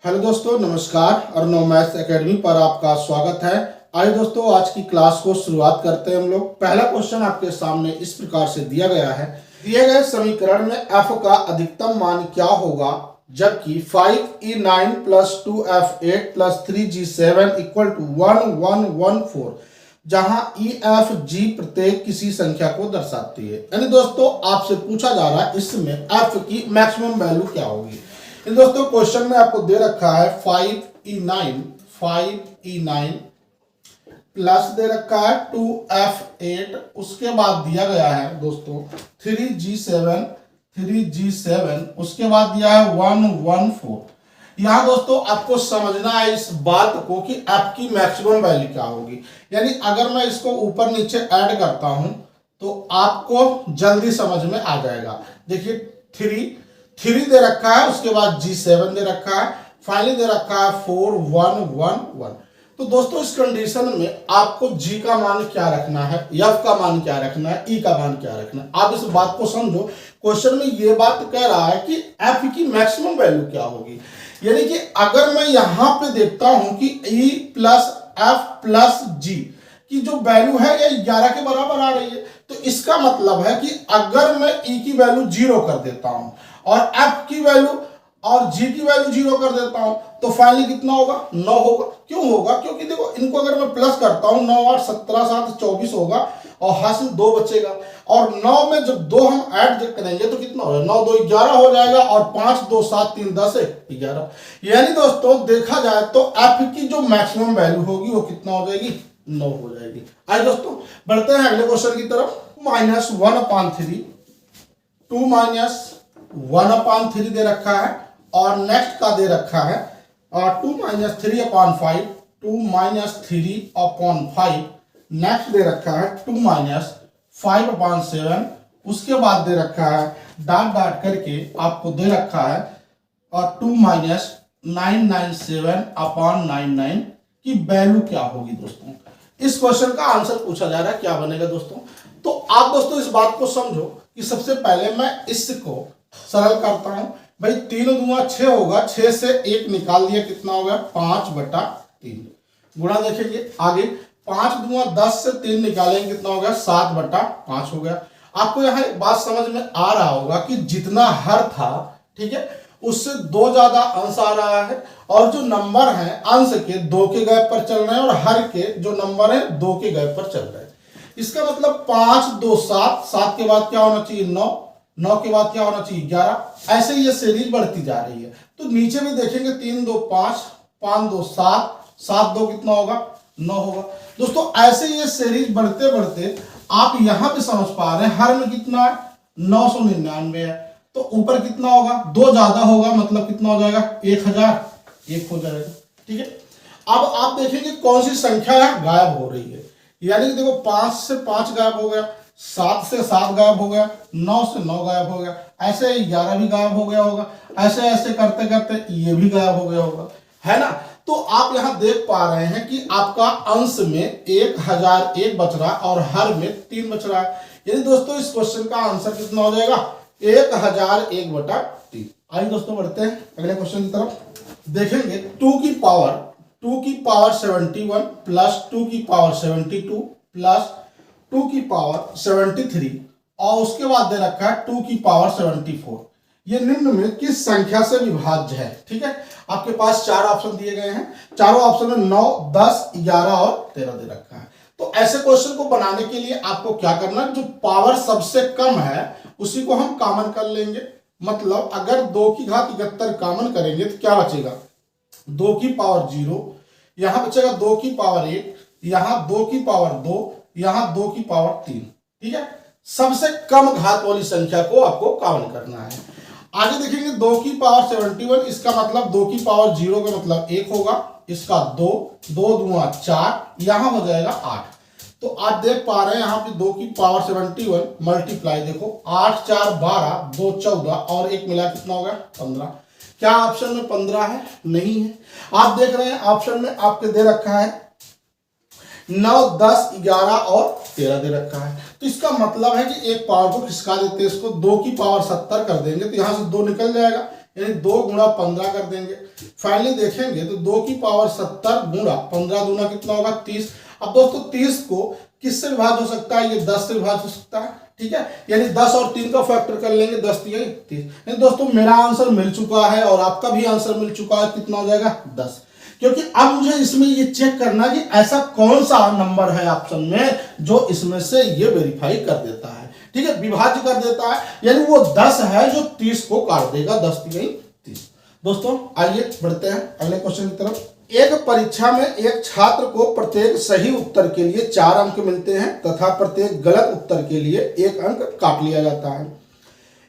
Hello दोस्तों, नमस्कार। Arnav maths academy पर आपका स्वागत है। आइए दोस्तों, आज की क्लास को शुरुआत करते हैं हम लोग। पहला क्वेश्चन आपके सामने इस प्रकार से दिया गया है। दिए गए समीकरण में f का अधिकतम मान क्या होगा जबकि 5e9 plus 2f8 plus 3g7 equal to 1114, जहां EFG प्रत्येक किसी संख्या को दर्शाती है। यानी दोस्तों आपसे पूछा जा रहा है इसमें f की मैक्सिमम वैल्यू क्या होगी। दोस्तों क्वेश्चन में आपको दे रखा है 5e9 प्लस दे रखा है 2f8, उसके बाद दिया गया है दोस्तों 3g7, उसके बाद दिया है 114। यहां दोस्तों आपको समझना है इस बात को कि f की मैक्सिमम वैल्यू क्या होगी। यानी अगर मैं इसको ऊपर नीचे ऐड करता हूं तो आपको जल्दी समझ में आ जाएगा। देखिए 3 दे रखा है, उसके बाद G7 दे रखा है, फाइनली दे रखा है 4111। तो दोस्तों इस कंडीशन में आपको G का मान क्या रखना है, F का मान क्या रखना है, E का मान क्या रखना है। आप इस बात को समझो। क्वेश्चन में ये बात कह रहा है कि F की मैक्सिमम वैल्यू क्या होगी। यानी कि अगर मैं यहां पे देखता हूं कि E plus F plus G की जो वैल्यू है ये 11 के बराबर आ रही है, तो इसका मतलब है कि अगर मैं E की वैल्यू 0 कर देता हूं और F की वैल्यू और G की वैल्यू 0 कर देता हूं तो फाइनली कितना होगा, 9 होगा। क्यों होगा? क्योंकि देखो इनको अगर मैं प्लस करता हूं 9 8 17 7 24 होगा और हासिल 2 बचेगा, और 9 में जब 2 हम ऐड करेंगे तो कितना होगा, 9 2 11 हो जाएगा, और 5 2 7 3 10 11। यानी दोस्तों देखा जाए तो F की जो मैक्सिमम वैल्यू होगी वो कितना हो जाएगी, 9 हो जाएगी। आइए दोस्तों बढ़ते हैं अगले क्वेश्चन की तरफ। -1/3 2 1/3 दे रखा है, और नेक्स्ट का दे रखा है 2 3/5 2-3/5। नेक्स्ट दे रखा है 2 5/7। उसके बाद दे रखा है डॉट डॉट करके आपको दे रखा है और 2 997/99 की वैल्यू क्या होगी। दोस्तों इस क्वेश्चन का आंसर पूछा जा रहा है, क्या बनेगा दोस्तों। तो आप दोस्तों इस बात को समझो कि सबसे पहले मैं इसको सरल करता हूं। भाई 3 दूंगा 6 होगा, 6 से 1 निकाल दिया, कितना हो गया 5/3। गुणा देखेंगे आगे, 5 दूंगा 10 से 3 निकालेंगे, कितना हो गया 7/5 हो गया। आपको यहाँ एक बात समझ में आ रहा होगा कि जितना हर था, ठीक है, उससे 2 ज्यादा अंश आ रहा है, और जो नंबर है अंश के 2 के गैप पर चल रहे हैं और हर के जो नंबर है 2 के गैप पर चल रहे हैं। इसका मतलब 5 2 7, 7 के बाद क्या होना चाहिए 9, 9 के बाद क्या होना चाहिए 11। ऐसे ही ये सीरीज बढ़ती जा रही है। तो नीचे भी देखेंगे 3 2 5, 5 2 7, 7 2 कितना होगा 9 होगा। दोस्तों ऐसे ये सीरीज बढ़ते बढ़ते आप यहां पे समझ पा रहे हैं हर में कितना है 999 है, तो ऊपर कितना होगा 2 ज्यादा होगा, मतलब कितना हो जाएगा 1001 हो जाएगा। ठीक है, अब आप देखेंगे कौन सी संख्या है गायब हो रही है। यानी कि देखो 5 से 5 गायब हो गया, 7 से 7 गायब हो गया, 9 से 9 गायब हो गया, ऐसे 11 भी गायब हो गया होगा, ऐसे ऐसे करते करते ये भी गायब हो गया होगा, है ना। तो आप यहां देख पा रहे हैं कि आपका अंश में 1001 बच रहा है और हर में 3 बच रहा है। यानी दोस्तों इस क्वेश्चन का आंसर कितना हो जाएगा 1001/3। आइए दोस्तों बढ़ते हैं अगले क्वेश्चन की तरफ। देखेंगे 2 की पावर 71 प्लस 2 की पावर 72 प्लस 2 की पावर 73, और उसके बाद दे रखा है 2 की पावर 74। ये निम्न में किस संख्या से विभाज्य है। ठीक है, आपके पास 4 ऑप्शन दिए गए हैं, चारों ऑप्शन में 9 10 11 और 13 दे रखा है। तो ऐसे क्वेश्चन को बनाने के लिए आपको क्या करना है, जो पावर सबसे कम है उसी को हम कॉमन कर लेंगे। मतलब अगर 2 की घात 71 कॉमन करेंगे तो क्या बचेगा 2 की पावर 0, यहां बचेगा 2 की पावर 1, यहां 2 की पावर 2, यहां 2 की पावर 3। ठीक है, सबसे कम घात वाली संख्या को आपको कॉमन करना है। आगे देखेंगे 2 की पावर 71, इसका मतलब 2 की पावर 0 का मतलब 1 होगा, इसका 2 2 दूना 4, यहां हो जाएगा 8। तो आप देख पा रहे हैं यहाँ पे 2 की पावर 71 मल्टीप्लाई, देखो 8 4 12, 2 14 और 1 मिला कितना होगा 15। क्या ऑप्शन में 15 है? नहीं है। आप देख रहे हैं ऑप्शन में आपके दे रखा है 9 10 11 और 13 दे रखा है। तो इसका मतलब है कि एक पावर को खिसका देते हैं, इसको 2 की पावर 70 कर देंगे तो यहां से 2 निकल जाएगा, यानी 2 गुणा 15 कर देंगे। फाइनली देखेंगे तो 2 की पावर 70 गुणा 15 दूना कितना होगा 30। अब दोस्तों 30 को किससे विभाज्य हो सकता है, ये 10 से विभाज्य हो सकता है, ठीक है, यानी 10 और 3 का फैक्टर कर लेंगे, 10 3 30। यानी दोस्तों मेरा आंसर मिल चुका है और आपका भी आंसर मिल चुका है, कितना हो जाएगा 10। क्योंकि अब मुझे इसमें ये चेक करना कि ऐसा कौन सा नंबर है ऑप्शन में जो इसमें से ये वेरीफाई कर देता है, ठीक है, विभाज्य कर देता है, यानी वो 10 है जो 30 को काट देगा, 10 3 30। दोस्तों आइए बढ़ते हैं अगले क्वेश्चन की तरफ। एक परीक्षा में एक छात्र को प्रत्येक सही उत्तर के लिए 4 अंक मिलते हैं तथा प्रत्येक गलत उत्तर के लिए 1 अंक काट लिया जाता है।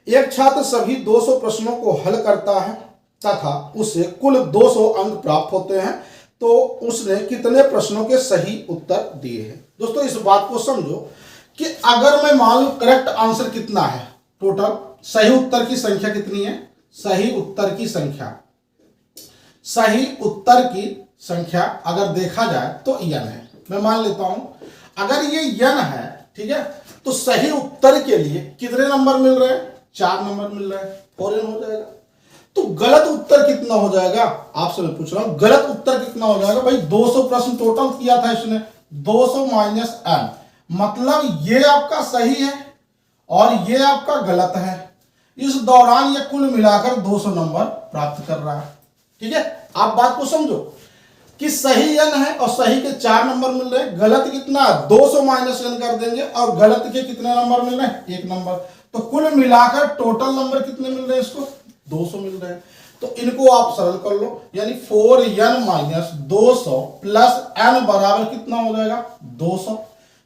एक छात्र सभी 200 प्रश्नों को हल करता है तथा उसे कुल 200 अंक प्राप्त होते हैं, तो उसने कितने प्रश्नों के सही उत्तर दिए हैं। दोस्तों इस बात को समझो कि अगर मैं मान लूं करेक्ट आंसर कितना है, टोटल सही उत्तर की संख्या कितनी है, सही उत्तर की संख्या, सही उत्तर की संख्या अगर देखा जाए तो n है। मैं मान लेता हूं अगर ये n है, ठीक है, तो सही उत्तर के लिए कितने नंबर मिल रहे हैं, 4 नंबर मिल रहे हैं, 4n हो जाएगा। तो गलत उत्तर कितना हो जाएगा, आपसे मैं पूछ रहा हूं गलत उत्तर कितना हो जाएगा भाई, 200 प्रश्न टोटल किया था इसने, 200 माइनस n, मतलब ये आपका सही है और ये आपका गलत है। इस दौरान ये कुल मिलाकर 200 नंबर प्राप्त कर रहा है, ठीक है। आप बात को समझो कि सही n है और सही के 4 नंबर मिल रहे हैं, गलत कितना 200 माइनस n कर देंगे और गलत के कितने नंबर मिल रहे हैं, 1 नंबर, तो कुल मिलाकर टोटल नंबर कितने मिल रहे हैं, इसको 200 मिल रहे हैं। तो इनको आप सरल कर लो, यानी 4n माइनस 200 प्लस n बराबर कितना हो जाएगा 200।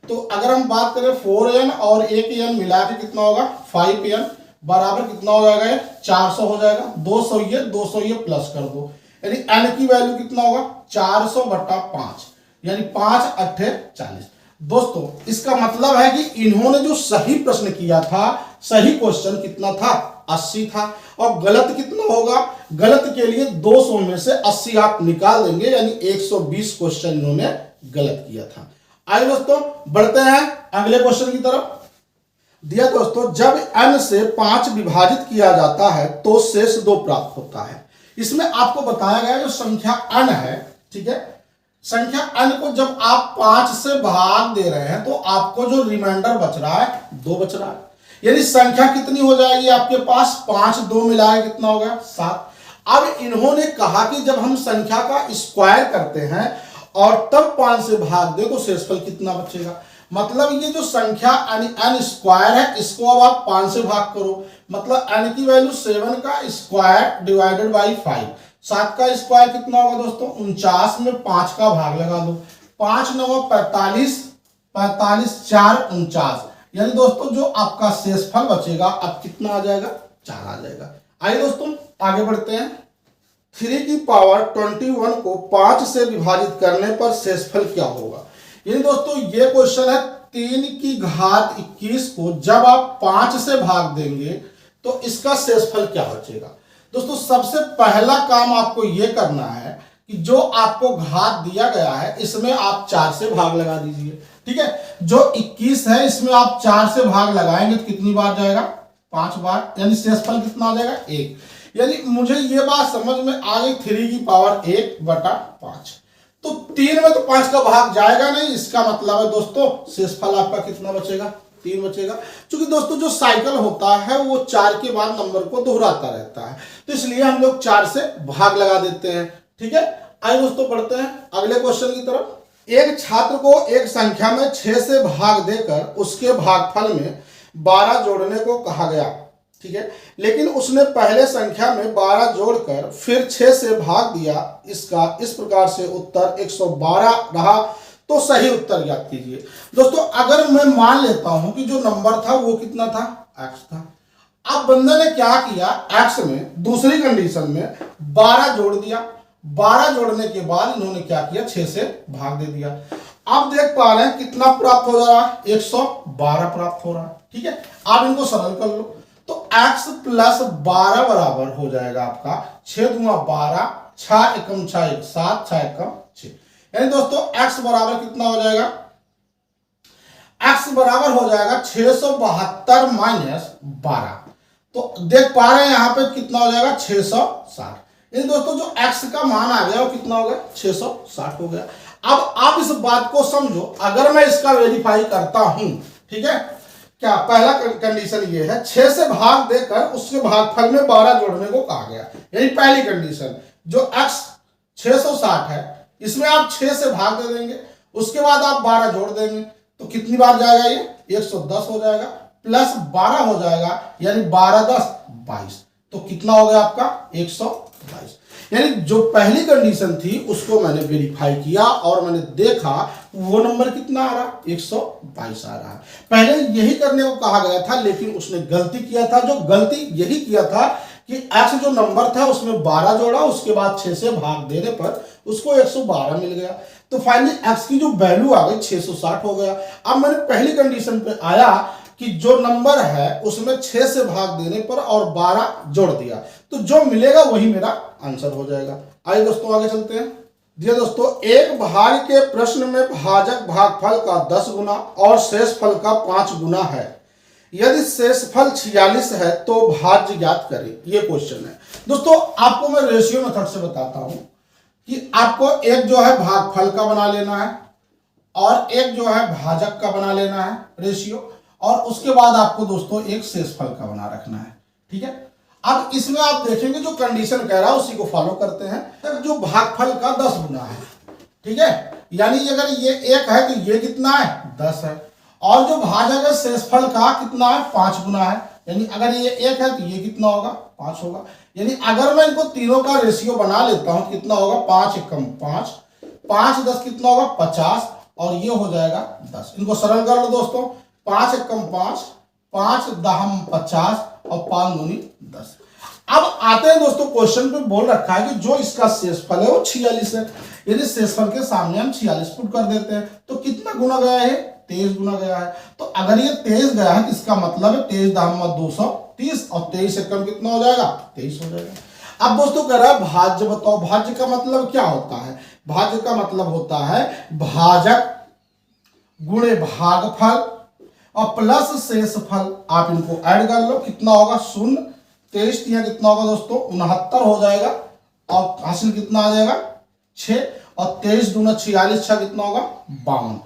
तो अगर हम बात करें 4n और 1n मिला के कितना होगा 5n बराबर कितना हो जाएगा, ये 400 हो जाएगा, 200 ये प्लस कर दो, यानी n की वैल्यू कितना होगा 400 बटा 5, यानी 5 8 40। दोस्तों इसका मतलब है कि इन्होंने जो सही प्रश्न किया था, सही क्वेश्चन कितना था 80 था, और गलत कितना होगा, गलत के लिए 200 में से 80 आप निकाल देंगे, यानी 120 क्वेश्चन इन्होंने गलत किया था। आइए दोस्तों बढ़ते हैं अगले क्वेश्चन की तरफ। दिया दोस्तों जब n से 5 विभाजित किया जाता है तो शेष 2 प्राप्त होता है। इसमें आपको बताया गया जो संख्या n है, ठीक है, संख्या n को जब आप 5 से भाग दे रहे हैं तो आपको जो रिमाइंडर बच रहा है 2 बच रहा है, यानी संख्या कितनी हो जाएगी आपके पास 5 2 मिलाए कितना हो गया 7। अब इन्होंने कहा कि जब हम संख्या का स्क्वायर करते हैं और तब 5 से भाग दे तो शेषफल कितना बचेगा, मतलब ये जो संख्या n स्क्वायर है इसको अब आप 5 से भाग करो, मतलब n की वैल्यू 7 का स्क्वायर डिवाइडेड बाई 5, 7 का स्क्वायर कितना होगा दोस्तों 49 में 5 का भाग लगा दो, 5 9 45, 45 4 49, यानी दोस्तों जो आपका शेषफल बचेगा अब कितना आ जाएगा 4 आ जाएगा। आइए दोस्तों आगे बढ़ते हैं। 3 की पावर 21 को 5 से विभाजित करने पर शेषफल क्या होगा। यानी दोस्तों ये क्वेश्चन है 3 की घात 21 को जब आप 5 से भाग देंगे तो इसका शेषफल क्या बचेगा। दोस्तों सबसे पहला काम आपको ये करना है कि जो आपको घात दिया गया है इसमें आप 4 से भाग लगा दीजिए, ठीक है, जो 21 है इसमें आप 4 से भाग लगाएंगे तो कितनी बार जाएगा 5 बार, यानी शेषफल कितना आ जाएगा 1। यानी मुझे ये बात समझ में आ गई 3 की पावर 1 बटा 5, तो 3 में तो 5 का भाग जाएगा नहीं, इसका मतलब है दोस्तों शेषफल आपका कितना बचेगा 3 बचेगा। क्योंकि दोस्तों जो साइकिल होता है वो 4 के बाद नंबर को दोहराता रहता है, तो इसलिए हम लोग 4 से भाग लगा देते हैं, ठीक है। आइए दोस्तों बढ़ते हैं अगले क्वेश्चन की तरफ। एक छात्र को एक संख्या में 6 से भाग देकर उसके भागफल में 12 जोड़ने को कहा गया, ठीक है, लेकिन उसने पहले संख्या में 12 जोड़कर फिर 6 से भाग दिया, इसका इस प्रकार से उत्तर 112 रहा, तो सही उत्तर ज्ञात कीजिए। दोस्तों अगर मैं मान लेता हूं कि जो नंबर था वो कितना था x था, अब बंदे ने क्या किया x में दूसरी कंडीशन में 12 जोड़ दिया, 12 जोड़ने के बाद इन्होंने क्या किया 6 से भाग दे दिया। आप देख पा रहे हैं कितना प्राप्त हो रहा है 112 प्राप्त हो रहा है, ठीक है। आप इनको सरल कर लो तो x प्लस 12 बराबर हो जाएगा आपका 6 दूना 12, 6 एकम 6 1 7, 6 एकम 6, यानी दोस्तों x बराबर कितना हो जाएगा, x बराबर हो जाएगा 672 माइनस 12, तो देख पा रहे हैं यहां पे कितना हो जाएगा 660, इन दोस्तों जो x का मान आ गया वो कितना हो गया 660 हो गया। अब आप इस बात को समझो, अगर मैं इसका वेरीफाई करता हूं, ठीक है, क्या पहला कंडीशन ये है 6 से भाग देकर उसके भागफल में 12 जोड़ने को कहा गया, यानी पहली कंडीशन जो x 660 है इसमें आप 6 से भाग दे देंगे, उसके बाद आप 12 जोड़ देंगे, तो कितनी बार जाएगा ये 110 हो जाएगा, प्लस 12 हो जाएगा, यानी 12 10 22, तो कितना हो गया आपका 122। यानी जो पहली कंडीशन थी उसको मैंने वेरीफाई किया और मैंने देखा वो नंबर कितना आ रहा 122 आ रहा है। पहले यही करने को कहा गया था लेकिन उसने गलती किया था। जो गलती यही किया था कि x जो नंबर था उसमें 12 जोड़ा, उसके बाद 6 से भाग देने पर उसको 112 मिल गया, तो फाइनली x की जो वैल्यू आ गई 660 हो गया। अब मैंने पहली कंडीशन पे आया कि जो नंबर है उसमें 6 से भाग देने पर और 12 जोड़ दिया, तो जो मिलेगा वही मेरा आंसर हो जाएगा। आइए दोस्तों आगे चलते हैं। दिया दोस्तों, एक भाग के प्रश्न में भाजक भागफल का 10 गुना और शेषफल का 5 गुना है। यदि शेषफल 46 है तो भाज्य ज्ञात करें, ये क्वेश्चन है। दोस्तों आपको मैं रेशियो मेथड से बताता हूं कि आपको एक जो है भागफल का बना लेना है और एक जो है भाजक का बना लेना है रेशियो, और उसके बाद आपको दोस्तों एक शेषफल का बना रखना है, ठीक है। अब इसमें आप देखेंगे जो कंडीशन कह रहा है उसी को फॉलो करते हैं। जो भागफल का 10 गुना है, ठीक है, यानी अगर ये 1 है तो ये कितना है 10 है, और जो भाजक है शेषफल का कितना है 5 गुना है, यानी अगर ये 1 है तो ये कितना होगा 5 होगा। यानी अगर मैं इनको तीनों का रेशियो बना लेता हूं कितना होगा 5 एकम 5, 5 10 कितना होगा 50, और ये हो जाएगा 10। इनको सरल कर लो दोस्तों, 5 एकम 5, 5 दहम 50 और 5 दूनी 10। अब आते हैं दोस्तों क्वेश्चन पे बोल रखा है कि जो इसका शेषफल है वो 46 है, यदि शेषफल के सामने हम 46 पुट कर देते हैं तो कितना गुना गया है 23 गुना गया है। तो अगर ये 23 गया है तो इसका मतलब है 23 दहम 230 और 23 एकम कितना हो जाएगा 23 हो जाएगा। अब दोस्तों कह रहा है भाज्य बताओ। भाज्य का मतलब क्या होता है? भाज्य का मतलब होता है भाजक गुणे भागफल और प्लस शेषफल। आप इनको ऐड कर लो, कितना होगा 0, 23 कितना होगा दोस्तों 69 हो जाएगा, और हासिल कितना आ जाएगा 6, और 23 दूना 46, 6 कितना होगा 52,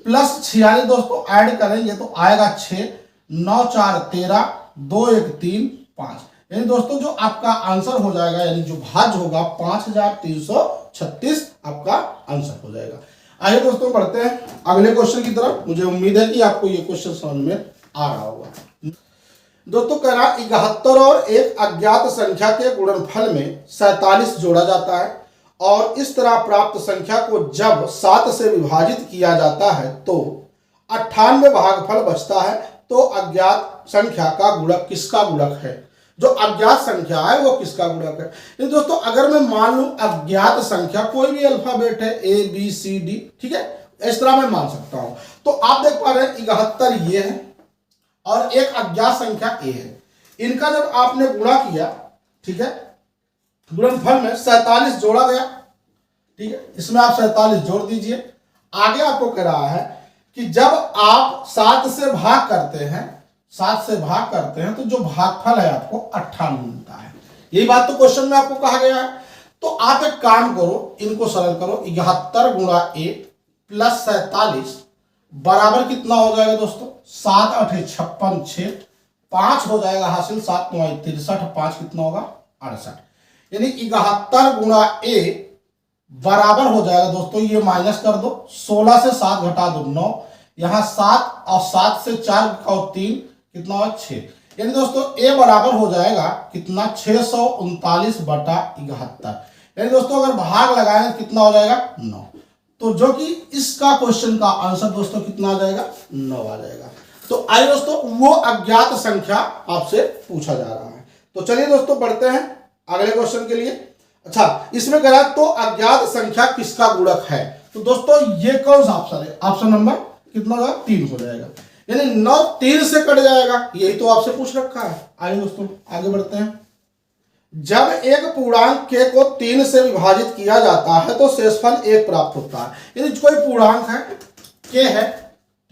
प्लस 46 दोस्तों ऐड करेंगे तो आएगा 6, 9 4 13, 2 1 3 5, यानी दोस्तों जो आपका आंसर हो जाएगा यानी जो भाज्य होगा 5336 आपका आंसर हो जाएगा। आइए दोस्तों बढ़ते हैं अगले क्वेश्चन की तरफ। मुझे उम्मीद है कि आपको ये क्वेश्चन समझ में आ रहा होगा। दोस्तों कह रहा 71 और एक अज्ञात संख्या के गुणनफल में 47 जोड़ा जाता है, और इस तरह प्राप्त संख्या को जब 7 से विभाजित किया जाता है तो 98 भागफल बचता है, तो अज्ञात संख्या का गुणक किसका गुणक है? जो अज्ञात संख्या है वो किसका गुणक है? ये दोस्तों अगर मैं मान लूं अज्ञात संख्या कोई भी अल्फाबेट है A B C D, ठीक है, इस तरह मैं मान सकता हूं। तो आप देख पा रहे हैं 71 ये है और एक अज्ञात संख्या A है, इनका जब आपने गुणा किया, ठीक है, गुणनफल में 47 जोड़ा गया, ठीक है, इसमें आप 47 जोड़ दीजिए। आगे आपको कह रहा है कि जब आप 7 से भाग करते हैं, 7 से भाग करते हैं तो जो भागफल है आपको 98 मिलता है। यही बात तो क्वेश्चन में आपको कहा गया है। तो आप एक काम करो, इनको सरल करो, 71 गुणा A प्लस 47 बराबर कितना हो जाएगा दोस्तों 7 8 56 6, 5 हो जाएगा हासिल, 7 9 63, 5 कितना होगा 68, यानी 71 गुणा A बराबर हो जाएगा दोस्तों, ये माइनस कर दो, 16 से 7 घटा दो 9, यहां 7 और 7 से 4 घटाओ 3 कितना होगा 6, यानी दोस्तों A बराबर हो जाएगा कितना 639 बटा 71, यानी दोस्तों अगर भाग लगाएं कितना हो जाएगा 9, तो जो कि इसका क्वेश्चन का आंसर दोस्तों कितना आ जाएगा 9 आ जाएगा। तो आइए दोस्तों वो अज्ञात संख्या आपसे पूछा जा रहा है। तो चलिए दोस्तों बढ़ते हैं अगले क्वेश्चन के लिए। अच्छा, इसमें कह रहा है तो अज्ञात संख्या किसका गुणक है? तो दोस्तों ये कौन सा ऑप्शन है? ऑप्शन नंबर कितना होगा 3 हो जाएगा, यानी 9 3 से कट जाएगा, यही तो आपसे पूछ रखा है। आइए दोस्तों आगे बढ़ते हैं। जब एक पूर्णांक k को 3 से विभाजित किया जाता है तो शेषफल 1 प्राप्त होता है। यदि कोई पूर्णांक है k है,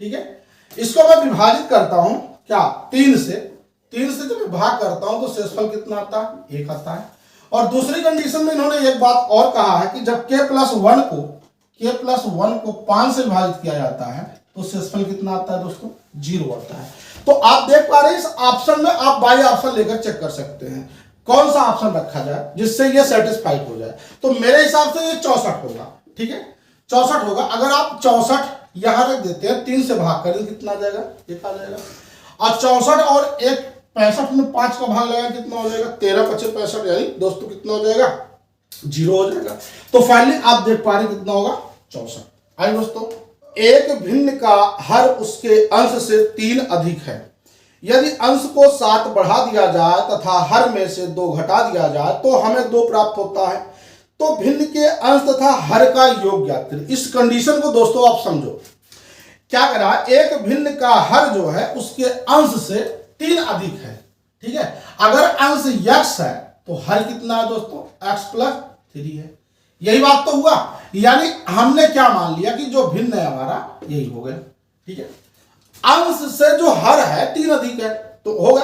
ठीक है, इसको मैं विभाजित करता हूं क्या 3 से जब मैं भाग करता हूं तो शेषफल कितना आता है 1 आता है, और दूसरी कंडीशन में इन्होंने एक बात और कहा है कि जब k+1 को 5 से विभाजित किया जाता है तो शेषफल कितना आता है दोस्तों, 0 आता है। तो आप देख पा रहे हैं इस ऑप्शन में आप बाई ऑप्शन लेकर चेक कर सकते हैं कौन सा ऑप्शन रखा जाए जिससे ये सेटिस्फाइड हो जाए। तो मेरे हिसाब से ये 64 होगा, ठीक है 64 होगा। अगर आप 64 यहां रख देते हैं, 3 से भाग करेंगे कितना आ जाएगा, एक आ जाएगा। और 64 और 1 65 में 5 का भाग लगाएंगे कितना हो जाएगा, 13 × 5 = 65, यानी दोस्तों कितना हो जाएगा, 0 हो जाएगा। तो फाइनली आप देख पा रहे हैं कितना होगा, 64। आइए दोस्तों, एक भिन्न का हर उसके अंश से 3 अधिक है। यदि अंश को 7 बढ़ा दिया जाए तथा हर में से 2 घटा दिया जाए तो हमें 2 प्राप्त होता है। तो भिन्न के अंश तथा हर का योग ज्ञात करें। इस कंडीशन को दोस्तों आप समझो, क्या करा, एक भिन्न का हर जो है उसके अंश से 3 अधिक है, ठीक है। अगर अंश x है तो हर कितना है दोस्तों, x+3 है। यही बात तो हुआ, यानी हमने क्या मान लिया कि जो भिन्न है हमारा यही हो गया, ठीक है। अंश से जो हर है 3 अधिक है तो होगा।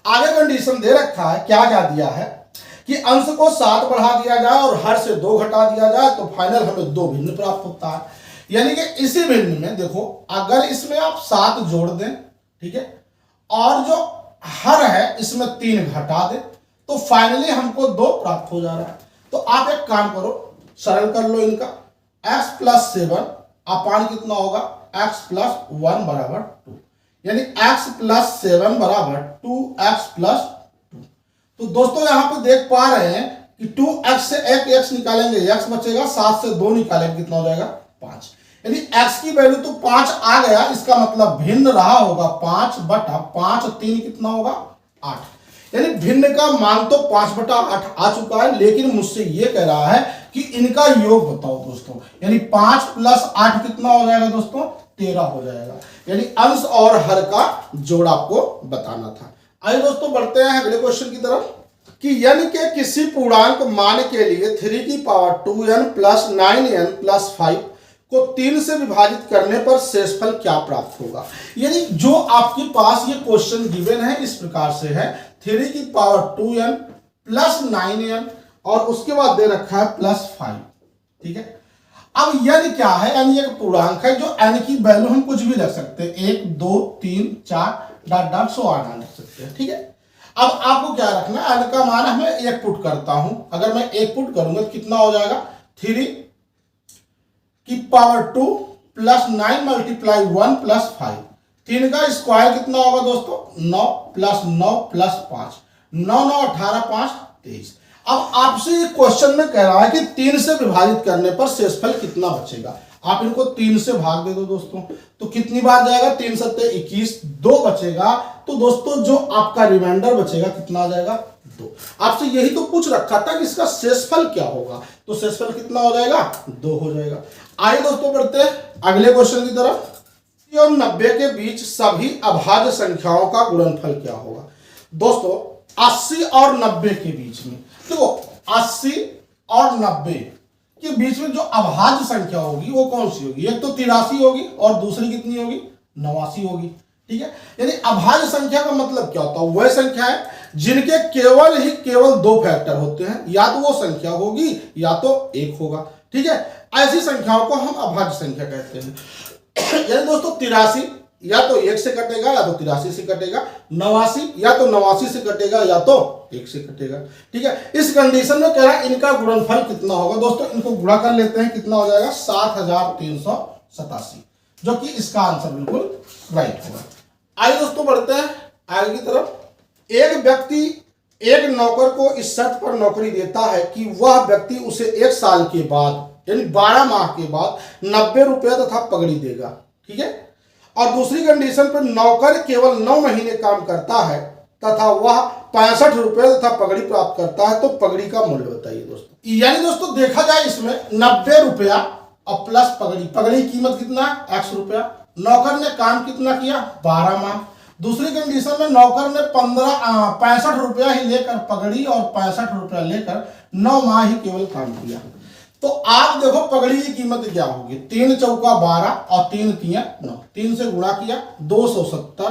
आगे कंडीशन दे रखा है, क्या क्या दिया है कि अंश को 7 बढ़ा दिया जाए और हर से 2 घटा दिया जाए तो फाइनल हमें 2 भिन्न प्राप्त होता है। यानी कि इसी भिन्न में देखो, अगर इसमें आप 7 जोड़ दें, ठीक है, और जो हर है इसमें 3 घटा दें तो फाइनली हमको 2 प्राप्त हो जा रहा है। तो आप एक काम करो, सरल कर लो इनका, x+7 अपान कितना होगा, x+1 = 2, यानी x+7 = 2x+2। तो दोस्तों यहां पे देख पा रहे हैं कि 2x से एक x निकालेंगे, x बचेगा, 7 से 2 निकालेंगे कितना हो जाएगा, 5। यानी x की वैल्यू तो 5 आ गया, इसका मतलब भिन्न रहा होगा 5/5, 3 कितना होगा, 8। यानी भिन्न का मान तो 5/8 आ चुका है, लेकिन मुझसे ये कह रहा है कि इनका योग बताओ दोस्तों। यानी 5 + 8 कितना हो जाएगा दोस्तों, 13 हो जाएगा। यानी अंश और हर का जोड़ आपको बताना था। आइए दोस्तों बढ़ते हैं अगले क्वेश्चन की तरफ कि n के किसी पूर्णांक मान के लिए 3⁻2n + 9n + 5 को 3 से विभाजित करने पर शेषफल क्या प्राप्त होगा। यानी जो आपके पास ये क्वेश्चन गिवन है इस प्रकार से है, 3⁻2n + 9n और उसके बाद दे रखा है +5, ठीक है। अब n क्या है, n एक पूर्णांक है जो n की वैल्यू हम कुछ भी रख सकते हैं, 1 2 3 4 ... सो आना रख सकते हैं, ठीक है। अब आपको क्या रखना है, n का मान मैं 1 पुट करता हूं। अगर मैं 1 पुट करूंगा तो कितना हो जाएगा, 3⁻2 + 9 × 1 + 5, 3 का स्क्वायर कितना होगा दोस्तों, 9 + 9 + 5, 9 9 18 5 23। अब आपसे ये क्वेश्चन में कह रहा है कि 3 से विभाजित करने पर शेषफल कितना बचेगा। आप इनको 3 से भाग दे दो दोस्तों, तो कितनी बार जाएगा, 3 × 7 = 21, 2 बचेगा। तो दोस्तों जो आपका रिमाइंडर बचेगा कितना आ जाएगा, 2। आपसे यही तो पूछ रखा था कि इसका शेषफल क्या होगा, तो शेषफल कितना हो जाएगा, 2 हो जाएगा। आइए दोस्तों बढ़ते हैं अगले क्वेश्चन की तरफ। 80 और 90 के बीच सभी अभाज्य संख्याओं का गुणनफल क्या होगा। दोस्तों 80 और 90 के बीच में, तो 80 और 90 के बीच में जो अभाज्य संख्या होगी वो कौन सी होगी, एक तो 83 होगी और दूसरी कितनी होगी, 89 होगी, ठीक है। यानी अभाज्य संख्या का मतलब क्या होता है, वह संख्या है जिनके केवल 2 फैक्टर होते हैं, या तो वो संख्या होगी या तो 1 होगा, ठीक है। ऐसी संख्याओं को हम अभाज्य संख्या कहते हैं। यानी दोस्तों 83 या तो 1 से कटेगा या तो 83 से कटेगा, 89 या तो 89 से कटेगा या तो 1 से कटेगा, ठीक है। इस कंडीशन में कह रहा है इनका गुणनफल कितना होगा। दोस्तों इनको गुणा कर लेते हैं, कितना हो जाएगा, 7387, जो कि इसका आंसर बिल्कुल राइट होगा। आइए दोस्तों बढ़ते हैं आगे की तरफ। एक व्यक्ति एक नौकर को इस शर्त पर नौकरी देता है कि वह व्यक्ति उसे 1 साल के बाद यानी 12 माह के बाद 90 रुपये तथा पगड़ी देगा, ठीक है। और दूसरी कंडीशन पर नौकर केवल 9 महीने काम करता है तथा वह 65 रुपये तथा पगड़ी प्राप्त करता है, तो पगड़ी का मूल्य बताइए दोस्तों। यानी दोस्तों देखा जाए इसमें 90 रुपया और प्लस पगड़ी की कीमत कितना, 100 रुपया। नौकर ने काम कितना किया, 12 माह। दूसरी कंडीशन में नौकर ने 65 रुपया ही लेकर पगड़ी और 65 रुपया लेकर 9 माह ही केवल काम किया। तो आप देखो पगड़ी की कीमत क्या होगी, 3 चौका 12 और 3 तिया 9, 3 से गुणा किया 270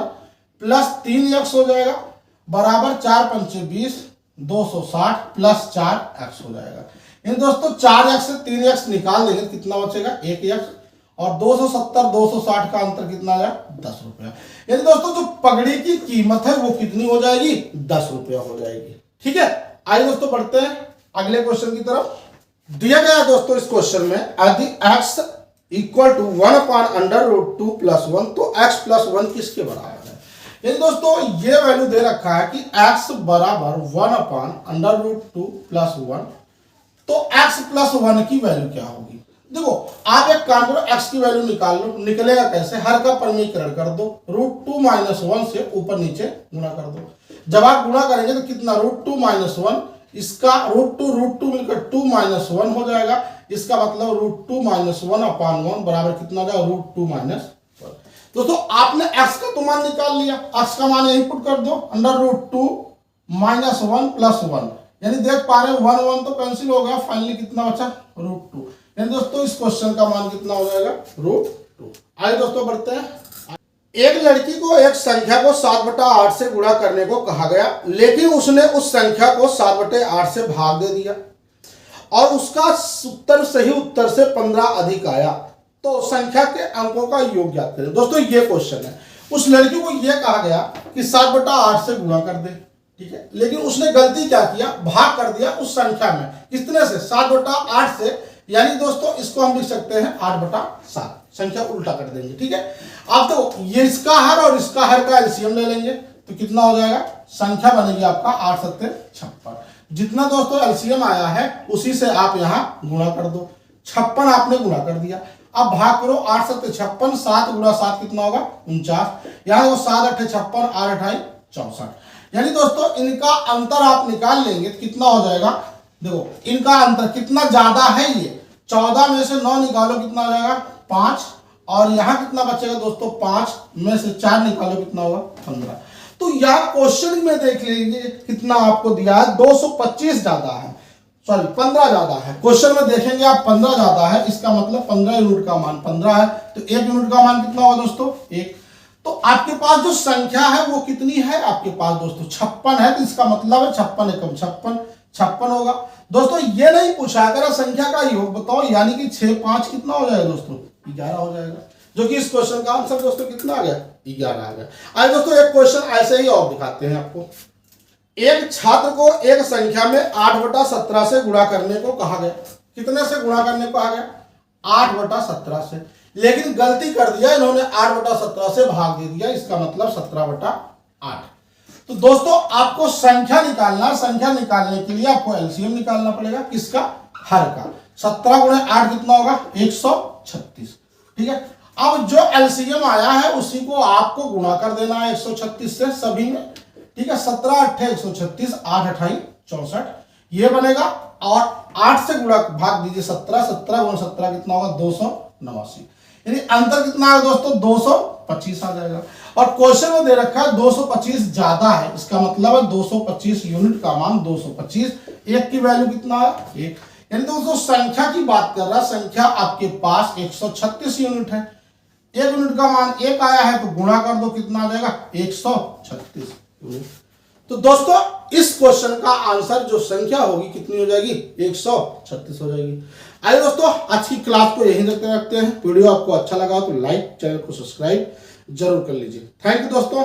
प्लस 3 x हो जाएगा बराबर 4 पंचे 20 260 प्लस 4x हो जाएगा। इन दोस्तों 4x से 3x निकाल देंगे कितना बचेगा 1x, और 270 260 का अंतर कितना आया 10 रुपया। यानी दोस्तों जो पगड़ी की कीमत है वो कितनी हो जाएगी 10 रुपया हो जाएगी। ठीक है, आइए दोस्तों बढ़ते हैं अगले क्वेश्चन की तरफ। दिया गया दोस्तों इस क्वेश्चन में यदि x इक्वल टू 1/√2 + 1 तो x + 1 किसके बराबर है। यानी दोस्तों ये वैल्यू दे रखा है कि x बराबर 1/√2 + 1, तो x + 1 की वैल्यू क्या होगी। देखो आप एक काम करो, x की वैल्यू निकाल लो। निकलेगा कैसे, हर का परमीकरण कर दो, √2 - 1 से ऊपर नीचे गुणा कर दो। जब आप गुणा करेंगे तो कितना √2 - 1, इसका √2 मिलकर 2 - 1 हो जाएगा। इसका मतलब √2 - 1/1 बराबर कितना हो जाएगा √2 - 1। दोस्तों आपने x का तो मान निकाल लिया, x का मान इनपुट कर दो, √2 - 1 + 1, यानी देख पा रहे हैं 1 1 तो कैंसिल हो गया, फाइनली कितना बचा √2। यानी दोस्तों इस क्वेश्चन का मान कितना हो जाएगा √2। आइए दोस्तों बढ़ते हैं। एक लड़की को एक संख्या को 7/8 से गुणा करने को कहा गया, लेकिन उसने उस संख्या को 7/8 से भाग दे दिया और उसका उत्तर सही उत्तर से 15 अधिक आया, तो संख्या के अंकों का योग ज्ञात करें। दोस्तों ये क्वेश्चन है, उस लड़की को यह कहा गया कि 7/8 से गुणा कर दे, ठीक है, लेकिन उसने गलती क्या किया, भाग कर दिया उस संख्या में। कितने से 7/8 से, यानी दोस्तों इसको हम लिख सकते हैं 8/7, संख्या उल्टा कर देंगे। ठीक है, अब तो ये इसका हर और इसका हर का एलसीएम ले लेंगे तो कितना हो जाएगा, संख्या बनेगी आपका 8 7 56। जितना दोस्तों एलसीएम आया है उसी से आप यहाँ गुणा कर दो। 56 आपने गुणा कर दिया, अब भाग करो 8 7 56, 7 × 7 कितना होगा 49, यहाँ 7 8 56, 8 8 64। यानी दोस्तों इनका अंतर आप निकाल लेंगे तो कितना हो जाएगा, देखो इनका अंतर कितना ज्यादा है, ये 14 में से 9 निकालो कितना हो जाएगा 5, और यहाँ कितना बचेगा दोस्तों 5 में से 4 निकालो कितना होगा 15। तो यहाँ क्वेश्चन में देख लीजिए कितना आपको दिया है 225 ज्यादा है, सॉरी 15 ज्यादा है। क्वेश्चन में देखेंगे आप 15 ज्यादा है, इसका मतलब 15 यूनिट का मान 15 है, तो 1 यूनिट का मान कितना होगा दोस्तों 1। तो आपके पास जो संख्या है वो कितनी है आपके पास दोस्तों 56 है, तो इसका मतलब है 56 एकम 56 होगा। दोस्तों ये नहीं पूछा करा संख्या का योग बताओ, यानी कि 6 5 कितना हो जाएगा दोस्तों 11 हो जाएगा, जो कि इस क्वेश्चन का आंसर दोस्तों कितना आ गया 11 आ गया। आइए दोस्तों एक क्वेश्चन ऐसे ही और दिखाते हैं आपको। एक छात्र को एक संख्या में 8/17 से गुणा करने को कहा गया। कितने से गुणा करने को कहा गया 8/17 से, लेकिन गलती कर दिया इन्होंने 8/17 से भाग दे दिया, इसका मतलब 17/8। तो दोस्तों आपको संख्या निकालना, संख्या निकालने के लिए आपको एलसीएम निकालना पड़ेगा, किसका हर का। 17 × 8 कितना होगा 136। ठीक है, अब जो एलसीएम आया है उसी को आपको गुणा कर देना है 136 से सभी में। ठीक है, 17 8 136, 8 8 64 ये बनेगा, और 8 से गुणा भाग दीजिए 17, 17 × 17 कितना होगा 289, यानी अंतर कितना है दोस्तों 225 आ जाएगा। और क्वेश्चन में दे रखा है 225 ज्यादा है, इसका मतलब है 225 यूनिट का मान 225, एक की वैल्यू कितना है 1, यानी दोस्तों संख्या की बात कर रहा है, संख्या आपके पास 136 यूनिट है, 1 यूनिट का मान 1 आया है तो गुणा कर दो कितना आ जाएगा 136 यूनिट। तो दोस्तों इस क्वेश्चन का आंसर जो संख्या होगी कितनी हो जाएगी 136 हो जाएगी। आइए दोस्तों आज की क्लास को यहीं रखते हैं। वीडियो आपको अच्छा लगा तो लाइक, चैनल को सब्सक्राइब जरूर कर लीजिए। थैंक यू दोस्तों।